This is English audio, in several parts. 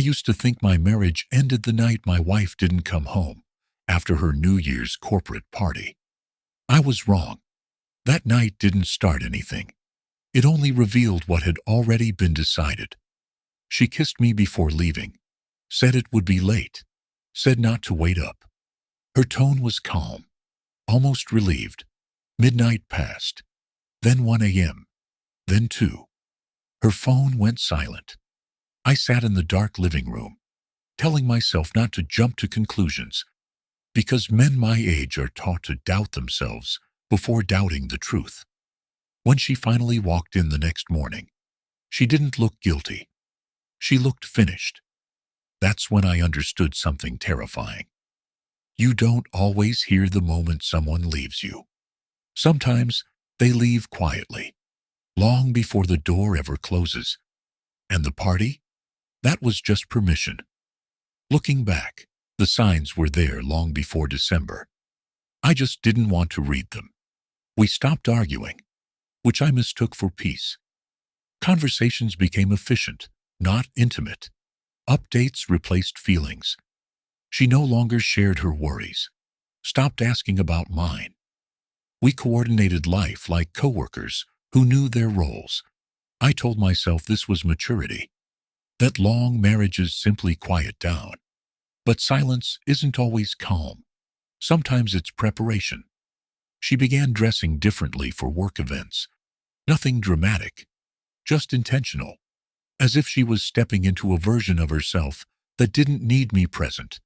used to think my marriage ended the night my wife didn't come home after her New Year's corporate party. I was wrong. That night didn't start anything. It only revealed what had already been decided. She kissed me before leaving, said it would be late, said not to wait up. Her tone was calm, almost relieved. Midnight passed, then 1 a.m., then 2. Her phone went silent. I sat in the dark living room, telling myself not to jump to conclusions, because men my age are taught to doubt themselves before doubting the truth. When she finally walked in the next morning, she didn't look guilty. She looked finished. That's when I understood something terrifying. You don't always hear the moment someone leaves you. Sometimes they leave quietly, long before the door ever closes. And the party? That was just permission. Looking back, the signs were there long before December. I just didn't want to read them. We stopped arguing, which I mistook for peace. Conversations became efficient, not intimate. Updates replaced feelings. She no longer shared her worries, stopped asking about mine. We coordinated life like coworkers who knew their roles. I told myself this was maturity, that long marriages simply quiet down. But silence isn't always calm. Sometimes it's preparation. She began dressing differently for work events. Nothing dramatic, just intentional, as if she was stepping into a version of herself that didn't need me present.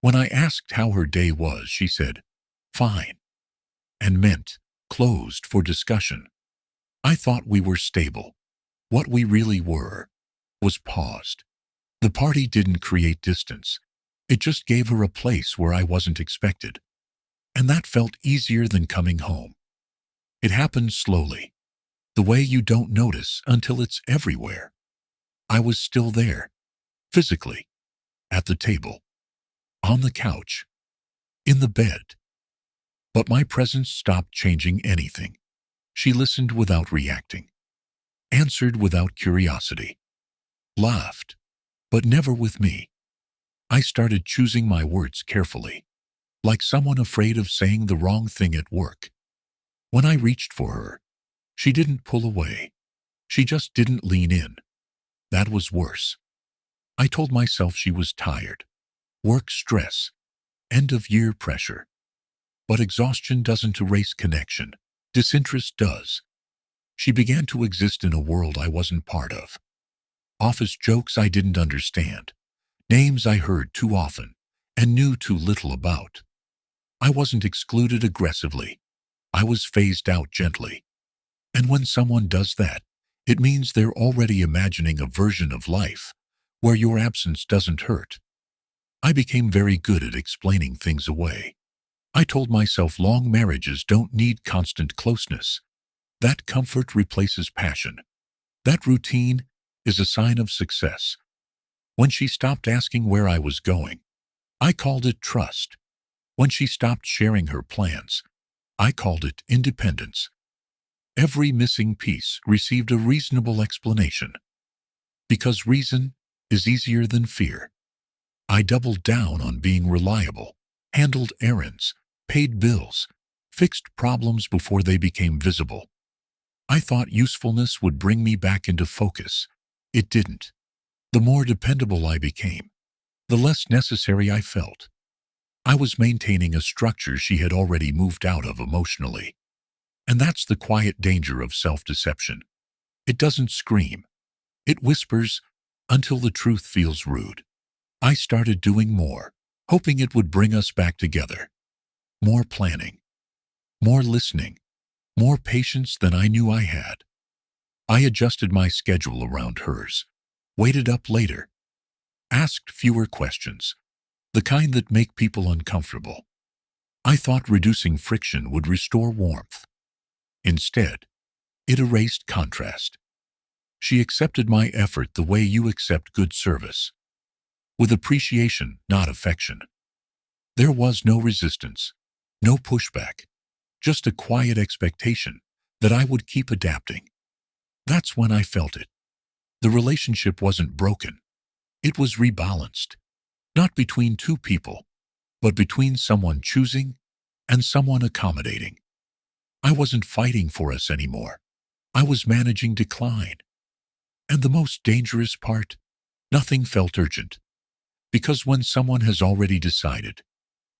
When I asked how her day was, she said, "Fine," and meant closed for discussion. I thought we were stable. What we really were was paused. The party didn't create distance. It just gave her a place where I wasn't expected. And that felt easier than coming home. It happened slowly, the way you don't notice until it's everywhere. I was still there, physically, at the table, on the couch, in the bed. But my presence stopped changing anything. She listened without reacting, answered without curiosity, laughed, but never with me. I started choosing my words carefully, like someone afraid of saying the wrong thing at work. When I reached for her, she didn't pull away. She just didn't lean in. That was worse. I told myself she was tired. Work stress, end-of-year pressure. But exhaustion doesn't erase connection. Disinterest does. She began to exist in a world I wasn't part of. Office jokes I didn't understand. Names I heard too often and knew too little about. I wasn't excluded aggressively. I was phased out gently. And when someone does that, it means they're already imagining a version of life where your absence doesn't hurt. I became very good at explaining things away. I told myself long marriages don't need constant closeness. That comfort replaces passion. That routine is a sign of success. When she stopped asking where I was going, I called it trust. When she stopped sharing her plans, I called it independence. Every missing piece received a reasonable explanation. Because reason is easier than fear. I doubled down on being reliable, handled errands, paid bills, fixed problems before they became visible. I thought usefulness would bring me back into focus. It didn't. The more dependable I became, the less necessary I felt. I was maintaining a structure she had already moved out of emotionally. And that's the quiet danger of self-deception. It doesn't scream. It whispers until the truth feels rude. I started doing more, hoping it would bring us back together. More planning, more listening, more patience than I knew I had. I adjusted my schedule around hers, waited up later, asked fewer questions, the kind that make people uncomfortable. I thought reducing friction would restore warmth. Instead, it erased contrast. She accepted my effort the way you accept good service, with appreciation, not affection. There was no resistance, no pushback, just a quiet expectation that I would keep adapting. That's when I felt it. The relationship wasn't broken. It was rebalanced, not between two people, but between someone choosing and someone accommodating. I wasn't fighting for us anymore. I was managing decline. And the most dangerous part, nothing felt urgent. Because when someone has already decided,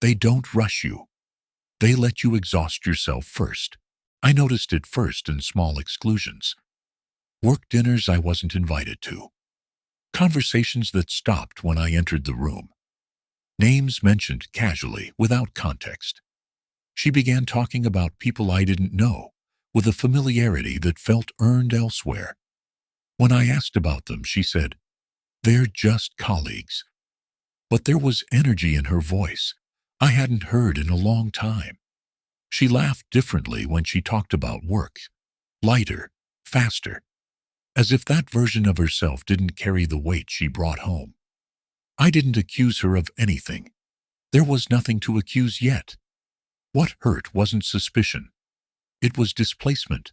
they don't rush you. They let you exhaust yourself first. I noticed it first in small exclusions. Work dinners I wasn't invited to. Conversations that stopped when I entered the room. Names mentioned casually, without context. She began talking about people I didn't know, with a familiarity that felt earned elsewhere. When I asked about them, she said, "They're just colleagues." But there was energy in her voice I hadn't heard in a long time. She laughed differently when she talked about work, lighter, faster, as if that version of herself didn't carry the weight she brought home. I didn't accuse her of anything. There was nothing to accuse yet. What hurt wasn't suspicion. It was displacement.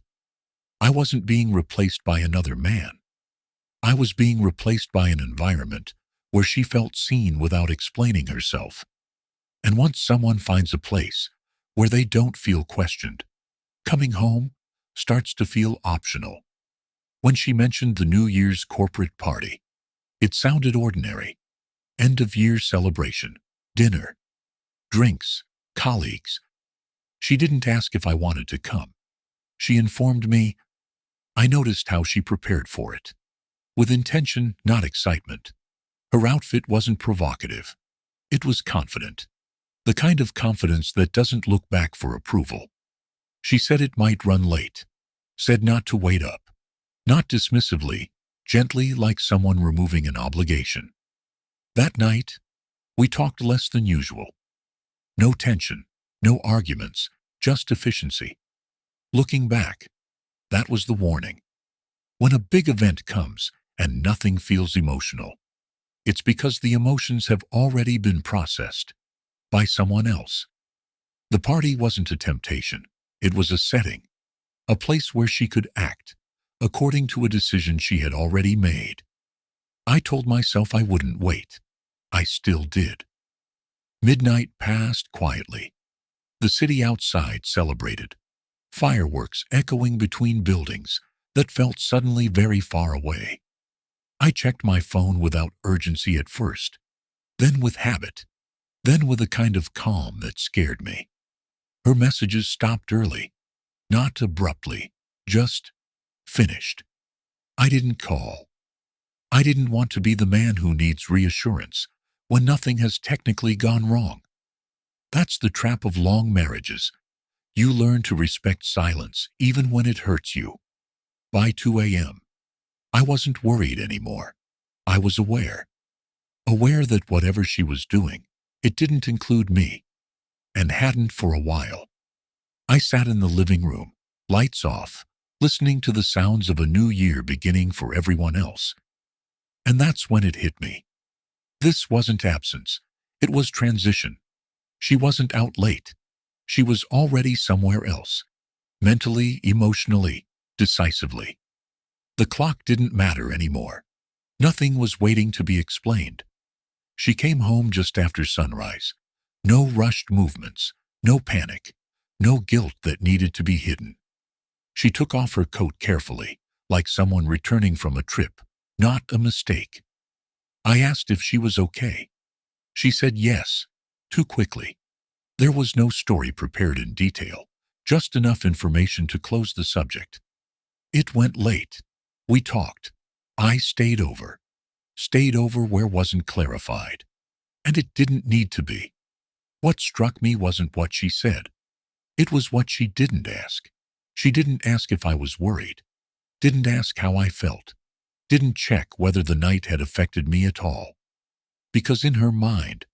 I wasn't being replaced by another man. I was being replaced by an environment where she felt seen without explaining herself. And once someone finds a place where they don't feel questioned, coming home starts to feel optional. When she mentioned the New Year's corporate party, it sounded ordinary. End-of-year celebration, dinner, drinks, colleagues. She didn't ask if I wanted to come. She informed me. I noticed how she prepared for it. With intention, not excitement. Her outfit wasn't provocative. It was confident. The kind of confidence that doesn't look back for approval. She said it might run late. Said not to wait up. Not dismissively, gently, like someone removing an obligation. That night, we talked less than usual. No tension, no arguments, just efficiency. Looking back, that was the warning. When a big event comes and nothing feels emotional, it's because the emotions have already been processed by someone else. The party wasn't a temptation. It was a setting, a place where she could act according to a decision she had already made. I told myself I wouldn't wait. I still did. Midnight passed quietly. The city outside celebrated, fireworks echoing between buildings that felt suddenly very far away. I checked my phone without urgency at first, then with habit, then with a kind of calm that scared me. Her messages stopped early, not abruptly, just finished. I didn't call. I didn't want to be the man who needs reassurance when nothing has technically gone wrong. That's the trap of long marriages. You learn to respect silence even when it hurts you. By 2 a.m., I wasn't worried anymore. I was aware. Aware that whatever she was doing, it didn't include me, and hadn't for a while. I sat in the living room, lights off, listening to the sounds of a new year beginning for everyone else. And that's when it hit me. This wasn't absence. It was transition. She wasn't out late. She was already somewhere else. Mentally, emotionally, decisively. The clock didn't matter anymore. Nothing was waiting to be explained. She came home just after sunrise. No rushed movements, no panic, no guilt that needed to be hidden. She took off her coat carefully, like someone returning from a trip, not a mistake. I asked if she was okay. She said yes, too quickly. There was no story prepared in detail, just enough information to close the subject. It went late. We talked. I stayed over. Stayed over where wasn't clarified. And it didn't need to be. What struck me wasn't what she said. It was what she didn't ask. She didn't ask if I was worried. Didn't ask how I felt. Didn't check whether the night had affected me at all. Because in her mind,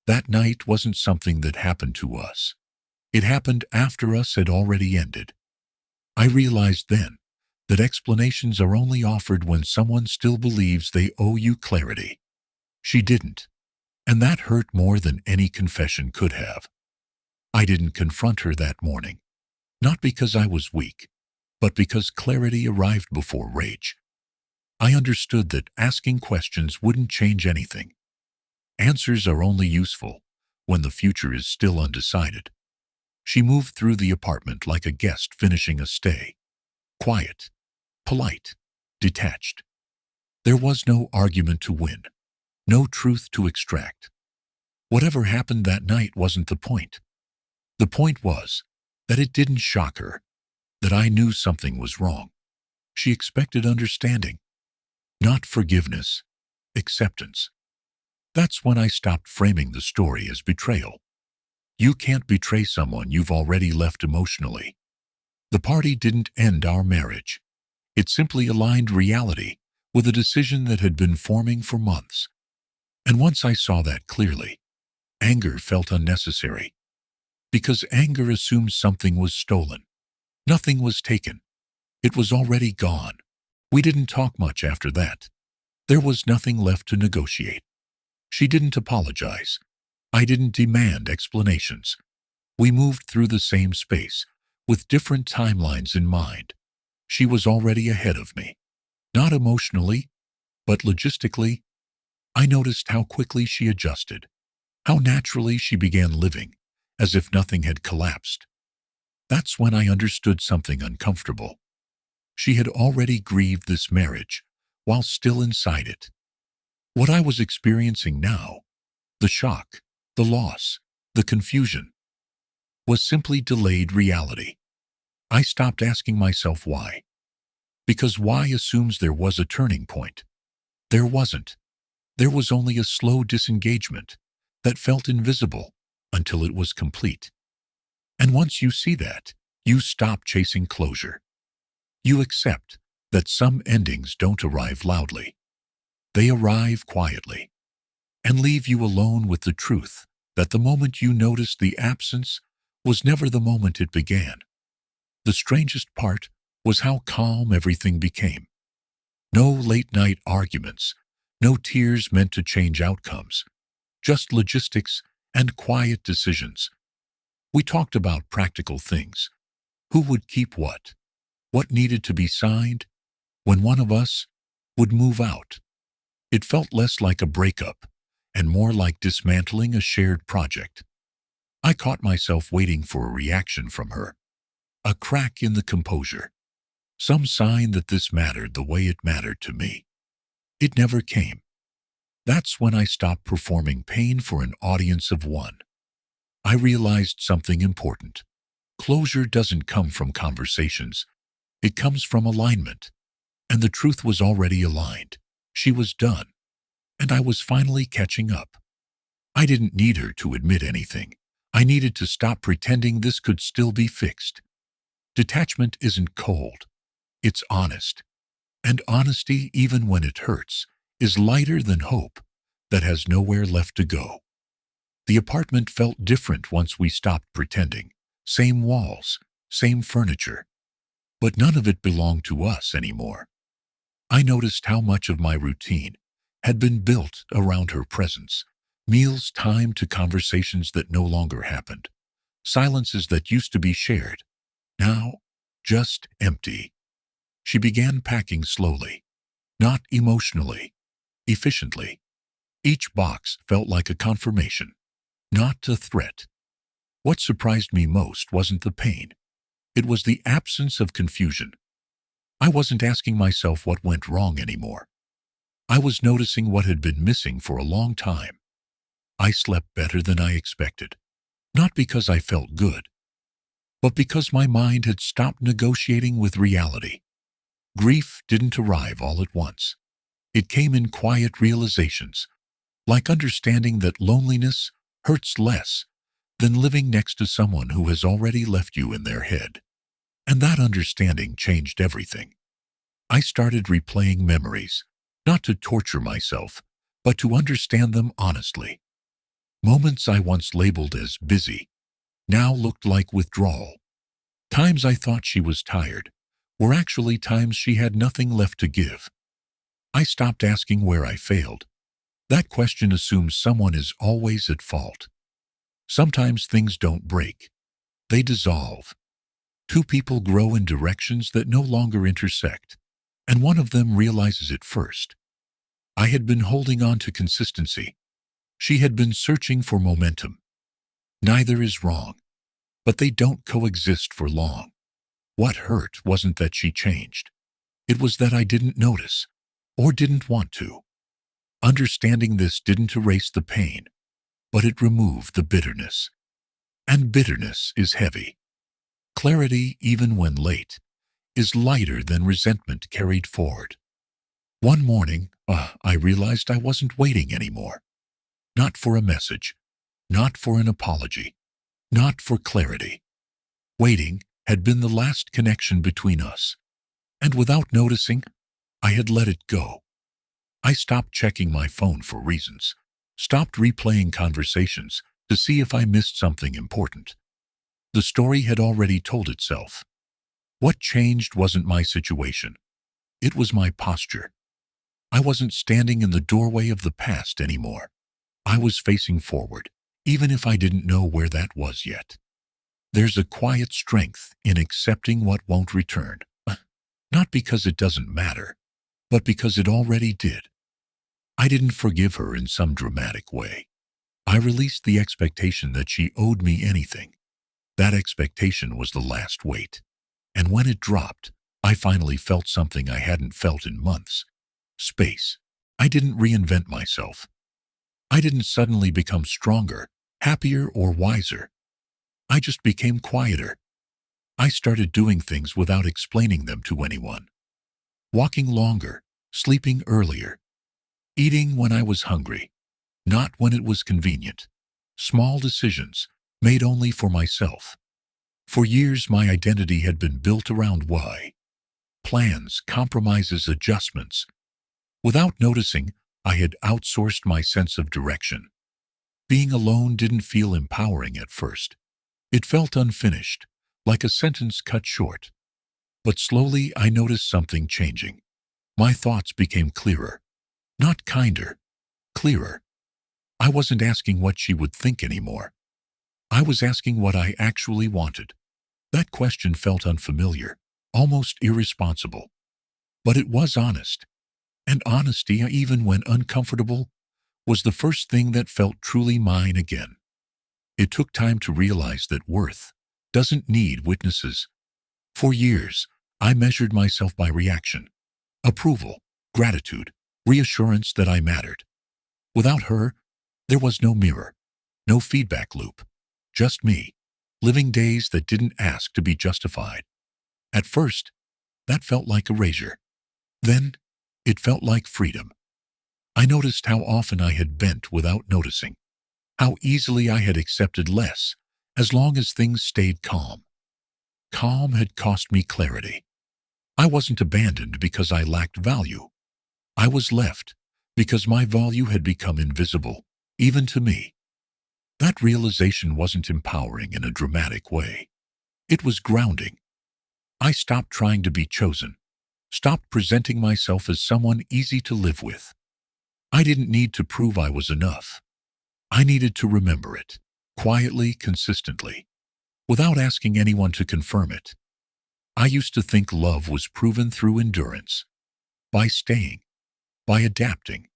that night wasn't something that happened to us. It happened after us had already ended. I realized then that explanations are only offered when someone still believes they owe you clarity. She didn't, and that hurt more than any confession could have. I didn't confront her that morning, not because I was weak, but because clarity arrived before rage. I understood that asking questions wouldn't change anything. Answers are only useful when the future is still undecided. She moved through the apartment like a guest finishing a stay. Quiet, polite, detached. There was no argument to win, no truth to extract. Whatever happened that night wasn't the point. The point was that it didn't shock her, that I knew something was wrong. She expected understanding, not forgiveness, acceptance. That's when I stopped framing the story as betrayal. You can't betray someone you've already left emotionally. The party didn't end our marriage. It simply aligned reality with a decision that had been forming for months. And once I saw that clearly, anger felt unnecessary. Because anger assumes something was stolen. Nothing was taken. It was already gone. We didn't talk much after that. There was nothing left to negotiate. She didn't apologize. I didn't demand explanations. We moved through the same space, with different timelines in mind. She was already ahead of me. Not emotionally, but logistically. I noticed how quickly she adjusted, how naturally she began living, as if nothing had collapsed. That's when I understood something uncomfortable. She had already grieved this marriage, while still inside it. What I was experiencing now, the shock, the loss, the confusion, was simply delayed reality. I stopped asking myself why. Because why assumes there was a turning point. There wasn't. There was only a slow disengagement that felt invisible until it was complete. And once you see that, you stop chasing closure. You accept that some endings don't arrive loudly. They arrive quietly and leave you alone with the truth that the moment you noticed the absence was never the moment it began. The strangest part was how calm everything became. No late-night arguments, no tears meant to change outcomes, just logistics and quiet decisions. We talked about practical things. Who would keep what needed to be signed, when one of us would move out. It felt less like a breakup and more like dismantling a shared project. I caught myself waiting for a reaction from her, a crack in the composure, some sign that this mattered the way it mattered to me. It never came. That's when I stopped performing pain for an audience of one. I realized something important. Closure doesn't come from conversations. It comes from alignment. And the truth was already aligned. She was done. And I was finally catching up. I didn't need her to admit anything. I needed to stop pretending this could still be fixed. Detachment isn't cold. It's honest. And honesty, even when it hurts, is lighter than hope that has nowhere left to go. The apartment felt different once we stopped pretending. Same walls, same furniture. But none of it belonged to us anymore. I noticed how much of my routine had been built around her presence. Meals timed to conversations that no longer happened. Silences that used to be shared. Now, just empty. She began packing slowly. Not emotionally. Efficiently. Each box felt like a confirmation. Not a threat. What surprised me most wasn't the pain. It was the absence of confusion. I wasn't asking myself what went wrong anymore. I was noticing what had been missing for a long time. I slept better than I expected. Not because I felt good, but because my mind had stopped negotiating with reality. Grief didn't arrive all at once. It came in quiet realizations, like understanding that loneliness hurts less than living next to someone who has already left you in their head. And that understanding changed everything. I started replaying memories, not to torture myself, but to understand them honestly. Moments I once labeled as busy now looked like withdrawal. Times I thought she was tired were actually times she had nothing left to give. I stopped asking where I failed. That question assumes someone is always at fault. Sometimes things don't break. They dissolve. Two people grow in directions that no longer intersect. and one of them realizes it first. I had been holding on to consistency. She had been searching for momentum. Neither is wrong, but they don't coexist for long. What hurt wasn't that she changed. It was that I didn't notice, or didn't want to. Understanding this didn't erase the pain, but it removed the bitterness. And bitterness is heavy. Clarity, even when late, is lighter than resentment carried forward. One morning, I realized I wasn't waiting anymore. Not for a message, not for an apology, not for clarity. Waiting had been the last connection between us, and without noticing, I had let it go. I stopped checking my phone for reasons, stopped replaying conversations to see if I missed something important. The story had already told itself. What changed wasn't my situation. It was my posture. I wasn't standing in the doorway of the past anymore. I was facing forward, even if I didn't know where that was yet. There's a quiet strength in accepting what won't return. Not because it doesn't matter, but because it already did. I didn't forgive her in some dramatic way. I released the expectation that she owed me anything. That expectation was the last weight. And when it dropped, I finally felt something I hadn't felt in months. Space. I didn't reinvent myself. I didn't suddenly become stronger, happier, or wiser. I just became quieter. I started doing things without explaining them to anyone. Walking longer, sleeping earlier, eating when I was hungry, not when it was convenient. Small decisions, made only for myself. For years, my identity had been built around why. Plans, compromises, adjustments. Without noticing, I had outsourced my sense of direction. Being alone didn't feel empowering at first. It felt unfinished, like a sentence cut short. But slowly I noticed something changing. My thoughts became clearer. Not kinder, clearer. I wasn't asking what she would think anymore. I was asking what I actually wanted. That question felt unfamiliar, almost irresponsible. But it was honest. And honesty, even when uncomfortable, was the first thing that felt truly mine again. It took time to realize that worth doesn't need witnesses. For years, I measured myself by reaction, approval, gratitude, reassurance that I mattered. Without her, there was no mirror, no feedback loop, just me, living days that didn't ask to be justified. At first, that felt like erasure. Then, it felt like freedom. I noticed how often I had bent without noticing, how easily I had accepted less, as long as things stayed calm. Calm had cost me clarity. I wasn't abandoned because I lacked value. I was left because my value had become invisible, even to me. That realization wasn't empowering in a dramatic way. It was grounding. I stopped trying to be chosen, stopped presenting myself as someone easy to live with. I didn't need to prove I was enough. I needed to remember it, quietly, consistently, without asking anyone to confirm it. I used to think love was proven through endurance, by staying, by adapting,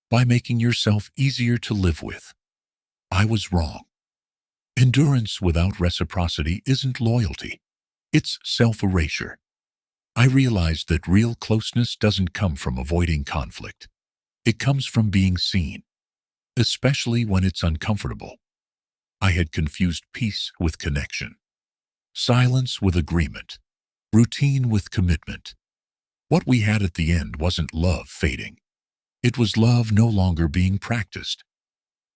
by making yourself easier to live with. I was wrong. Endurance without reciprocity isn't loyalty. It's self-erasure. I realized that real closeness doesn't come from avoiding conflict. It comes from being seen, especially when it's uncomfortable. I had confused peace with connection, silence with agreement, routine with commitment. What we had at the end wasn't love fading. It was love no longer being practiced.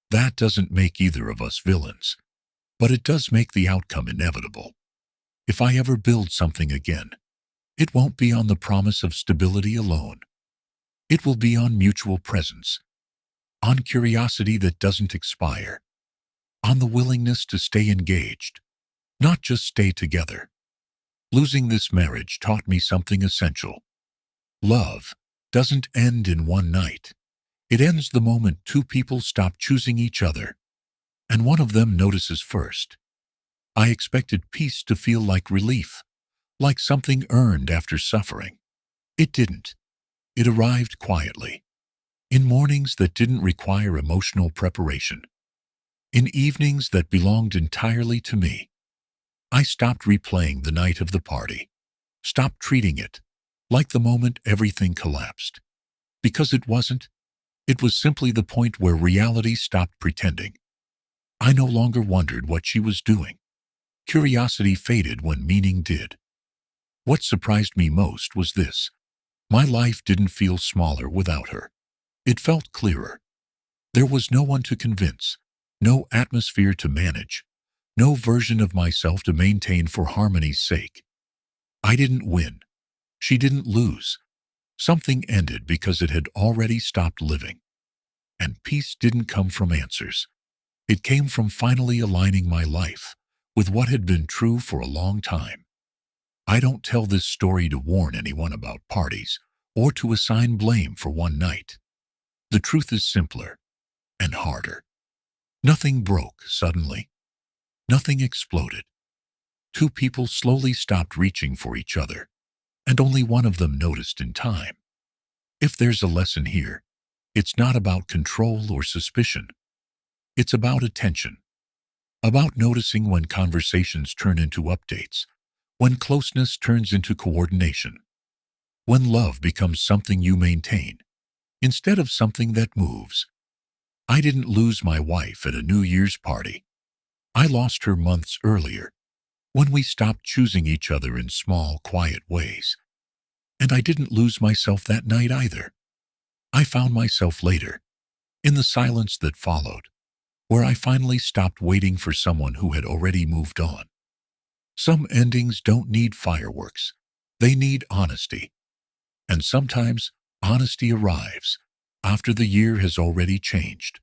That doesn't make either of us villains, but it does make the outcome inevitable. If I ever build something again, it won't be on the promise of stability alone. It will be on mutual presence, on curiosity that doesn't expire, on the willingness to stay engaged, not just stay together. Losing this marriage taught me something essential. Love doesn't end in one night. It ends the moment two people stop choosing each other, and one of them notices first. I expected peace to feel like relief, like something earned after suffering. It didn't. It arrived quietly, in mornings that didn't require emotional preparation, in evenings that belonged entirely to me. I stopped replaying the night of the party, stopped treating it like the moment everything collapsed. Because it wasn't. It was simply the point where reality stopped pretending. I no longer wondered what she was doing. Curiosity faded when meaning did. What surprised me most was this. My life didn't feel smaller without her. It felt clearer. There was no one to convince, no atmosphere to manage, no version of myself to maintain for harmony's sake. I didn't win. She didn't lose. Something ended because it had already stopped living. And peace didn't come from answers. It came from finally aligning my life with what had been true for a long time. I don't tell this story to warn anyone about parties or to assign blame for one night. The truth is simpler and harder. Nothing broke suddenly. Nothing exploded. Two people slowly stopped reaching for each other, and only one of them noticed in time. If there's a lesson here, it's not about control or suspicion. It's about attention, about noticing when conversations turn into updates, when closeness turns into coordination, when love becomes something you maintain instead of something that moves. I didn't lose my wife at a New Year's party. I lost her months earlier, when we stopped choosing each other in small, quiet ways. And I didn't lose myself that night either. I found myself later, in the silence that followed, where I finally stopped waiting for someone who had already moved on. Some endings don't need fireworks. They need honesty. And sometimes honesty arrives after the year has already changed.